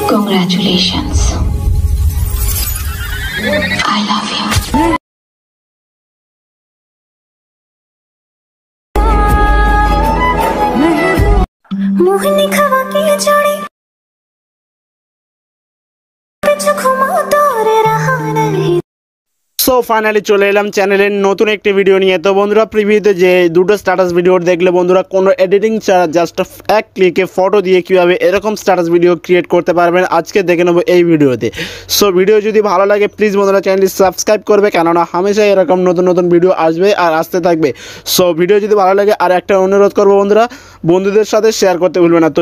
Congratulations. I love you. मोहनी खवा की जोड़ी पिछु घुमा तोरे रहा नहीं। सो फाइनली चले एलाम चैनल नतून एक भिडियो नहीं। तो बंधुरा प्रिव्यूते जो दुटो स्टैटास भिडियो देखले बंधुरा कोनो एडिटिंग छाड़ा जस्ट एक क्लिके फटो दिए किभाबे एरकम स्टैटास भिडियो क्रिएट करते पारबेन आज के देखे नेब এই ভিডিওতে। सो भिडियो যদি ভালো লাগে প্লিজ বন্ধুরা চ্যানেলটি সাবস্ক্রাইব করবে, কেননা হামেশা এরকম নতুন নতুন ভিডিও আসবে আর আসতে থাকবে। সো ভিডিও যদি ভালো লাগে আর একটা অনুরোধ করব বন্ধুরা, বন্ধুদের সাথে শেয়ার করতে ভুলবেন না। তো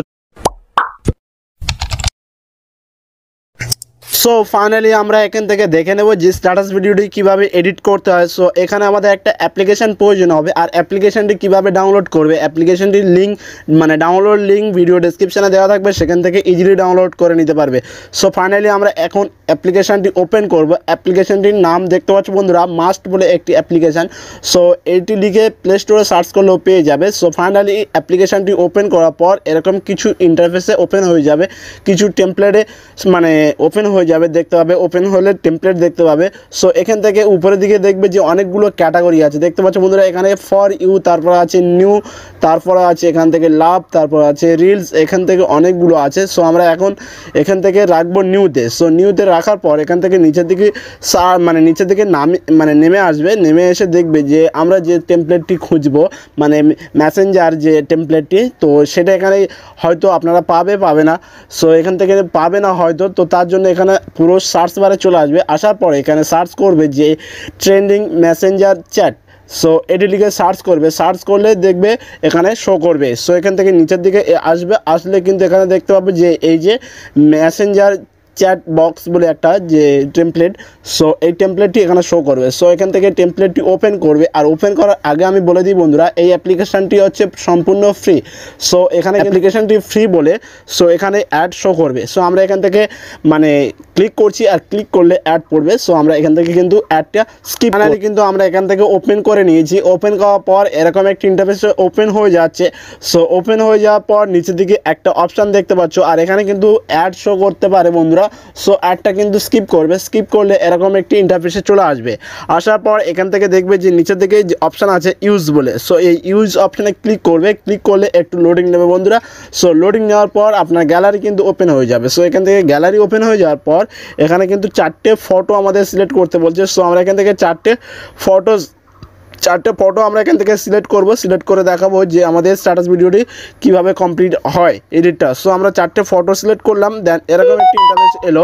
सो फाइनली আমরা এখান থেকে দেখে নেব যে স্ট্যাটাস ভিডিওটি কিভাবে এডিট করতে হয়। সো এখানে আমাদের একটা অ্যাপ্লিকেশন প্রয়োজন হবে, আর অ্যাপ্লিকেশনটি কিভাবে ডাউনলোড করবে অ্যাপ্লিকেশনটির লিঙ্ক মানে ডাউনলোড লিঙ্ক ভিডিও ডেসক্রিপশনে দেওয়া থাকবে, সেখান থেকে ইজিলি ডাউনলোড করে নিতে পারবে। সো ফাইনালি আমরা এখন অ্যাপ্লিকেশনটি ওপেন করব। অ্যাপ্লিকেশনটির নাম দেখতে পাচ্ছ বন্ধুরা মাস্ট বলে একটি অ্যাপ্লিকেশন। সো এইটি লিখে প্লে স্টোরে সার্চ করলেও পেয়ে যাবে। সো ফাইনালি অ্যাপ্লিকেশনটি ওপেন করার পর এরকম কিছু ইন্টারফেসে ওপেন হয়ে যাবে, কিছু টেমপ্লেটে মানে ওপেন হয়ে যাবে দেখতে পাবে, ওপেন হলে টেমপ্লেট দেখতে পাবে। সো এখান থেকে উপরের দিকে দেখবে যে অনেকগুলো ক্যাটাগরি আছে দেখতে পাচ্ছ বন্ধুরা। এখানে ফর ইউ, তারপর আছে নিউ, তারপর আছে এখান থেকে লাভ, তারপর আছে রিলস, এখান থেকে অনেকগুলো আছে। সো আমরা এখন এখান থেকে রাখবো নিউতে। সো নিউতে রাখার পর এখান থেকে নিচের দিকে নিচের দিকে নেমে আসবে, নেমে এসে দেখবে যে আমরা যে টেমপ্লেটটি খুঁজবো মানে মেসেঞ্জার যে টেমপ্লেটটি, তো সেটা এখানে হয়তো আপনারা পাবে না। সো এখান থেকে পাবে না হয়তো, তো তার জন্য এখানে পুরো সার্চ বারে চলে আসবে। আসার পরে এখানে সার্চ করবে যে ট্রেন্ডিং মেসেঞ্জার চ্যাট। সো এটি লিখে সার্চ করবে, সার্চ করলে দেখবে এখানে শো করবে। সো এখান থেকে নিচের দিকে আসবে, আসলে কিন্তু এখানে দেখতে পাবে যে এই যে মেসেঞ্জার চ্যাট বক্স বলে একটা যে টেমপ্লেট, সো এই টেমপ্লেটটি এখানে শো করবে। সো এখান থেকে টেমপ্লেটটি ওপেন করবে। আর ওপেন করার আগে আমি বলে দিই বন্ধুরা এই অ্যাপ্লিকেশানটি হচ্ছে সম্পূর্ণ ফ্রি। সো এখানে অ্যাপ্লিকেশানটি ফ্রি বলে সো এখানে অ্যাড শো করবে। সো আমরা এখান থেকে ক্লিক করছি, আর ক্লিক করলে অ্যাড পড়বে। সো আমরা এখান থেকে কিন্তু অ্যাডটা স্কিপ ফাইনালি কিন্তু আমরা এখান থেকে ওপেন করে নিয়েছি। ওপেন করার পর এরকম একটা ইন্টারফেস ওপেন হয়ে যাচ্ছে। সো ওপেন হয়ে যাওয়ার পর নিচের দিকে একটা অপশান দেখতে পাচ্ছ, আর এখানে কিন্তু অ্যাড শো করতে পারে বন্ধুরা। সো অ্যাডটা কিন্তু স্কিপ করবে, স্কিপ করলে এরকম একটি ইন্টারফেসে চলে আসবে। আসার পর এখান থেকে দেখবে যে নিচের দিকে যে অপশান আছে ইউজ বলে, সো এই ইউজ অপশানে ক্লিক করবে। ক্লিক করলে একটু লোডিং নেবে বন্ধুরা। সো লোডিং নেওয়ার পর আপনার গ্যালারি কিন্তু ওপেন হয়ে যাবে। সো এখান থেকে গ্যালারি ওপেন হয়ে যাওয়ার পর এখানে কিন্তু 4টে ফটো আমাদের সিলেক্ট করতে বলছে। সো আমরা এখান থেকে 4টে ফটো আমরা এখান থেকে সিলেক্ট করব, সিলেক্ট করে দেখাবো যে আমাদের স্ট্যাটাস ভিডিওটি কিভাবে কমপ্লিট হয় এডিটটা। সো আমরা 4টে ফটো সিলেক্ট করলাম, দেন এরকম একটি ইন্টারফেস এলো।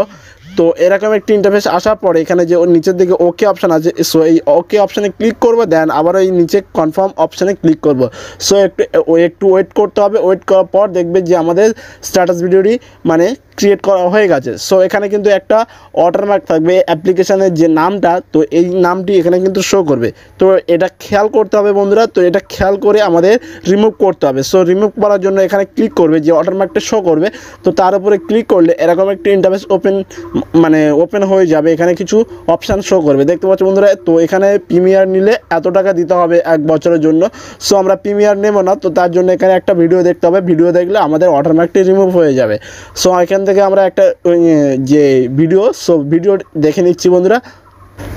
তো এরকম একটি ইন্টারফেস আসার পরে এখানে যে নিচের দিকে ওকে অপশান আছে, সো এই ওকে অপশানে ক্লিক করবো, দেন আবার এই নিচে কনফার্ম অপশানে ক্লিক করব। সো একটু ওয়েট করতে হবে। ওয়েট করার পর দেখবে যে আমাদের স্ট্যাটাস ভিডিওটি ক্রিয়েট করা হয়ে গেছে। সো এখানে কিন্তু একটা ওয়াটারমার্ক থাকবে অ্যাপ্লিকেশানের যে নামটা, তো এই নামটি এখানে কিন্তু শো করবে। তো এটা খেয়াল করতে হবে বন্ধুরা, তো এটা খেয়াল করে আমাদের রিমুভ করতে হবে। সো রিমুভ করার জন্য এখানে ক্লিক করবে, যে ওয়াটারমার্কটা শো করবে, তো তার উপরে ক্লিক করলে এরকম একটা ইন্টারফেস ওপেন হয়ে যাবে। এখানে কিছু অপশান শো করবে দেখতে পাচ্ছ বন্ধুরা। তো এখানে প্রিমিয়ার নিলে এত টাকা দিতে হবে 1 বছরের জন্য। সো আমরা প্রিমিয়ার নেব না, তো তার জন্য এখানে একটা ভিডিও দেখতে হবে। ভিডিও দেখলে আমাদের ওয়াটারমার্কটি রিমুভ হয়ে যাবে। সো এখান থেকে আমরা একটা যে ভিডিও, সো ভিডিও দেখে নিচ্ছি বন্ধুরা।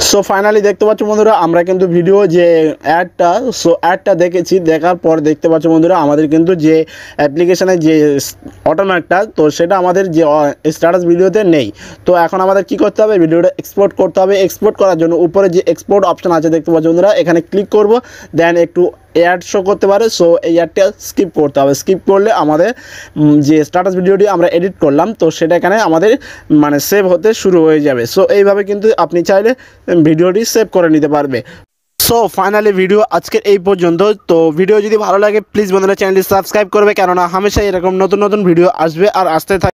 সো ফাইনালি দেখতে পাচ্ছ বন্ধুরা আমরা কিন্তু ভিডিও যে অ্যাডটা দেখেছি, দেখার পর দেখতে পাচ্ছ বন্ধুরা আমাদের কিন্তু যে অ্যাপ্লিকেশানের যে ওয়াটারমার্কটা, তো সেটা আমাদের যে স্ট্যাটাস ভিডিওতে নেই। তো এখন আমাদের কি করতে হবে, ভিডিওটা এক্সপোর্ট করতে হবে। এক্সপোর্ট করার জন্য উপরে যে এক্সপোর্ট অপশান আছে দেখতে পাচ্ছ বন্ধুরা, এখানে ক্লিক করব, দেন একটু অ্যাড শো করতে পারে। সো এই অ্যাডটা স্কিপ করতে হবে। স্কিপ করলে আমাদের যে স্ট্যাটাস ভিডিওটি আমরা এডিট করলাম, তো সেটা এখানে আমাদের সেভ হতে শুরু হয়ে যাবে। সো এইভাবে কিন্তু আপনি চাইলে ভিডিওটি সেভ করে নিতে পারবে। সো ফাইনালি ভিডিও আজকের এই পর্যন্ত। তো ভিডিও যদি ভালো লাগে প্লিজ বন্ধুরা চ্যানেলটি সাবস্ক্রাইব করবে, কেননা হামেশা এরকম নতুন নতুন ভিডিও আসবে আর আসতে থাকবে।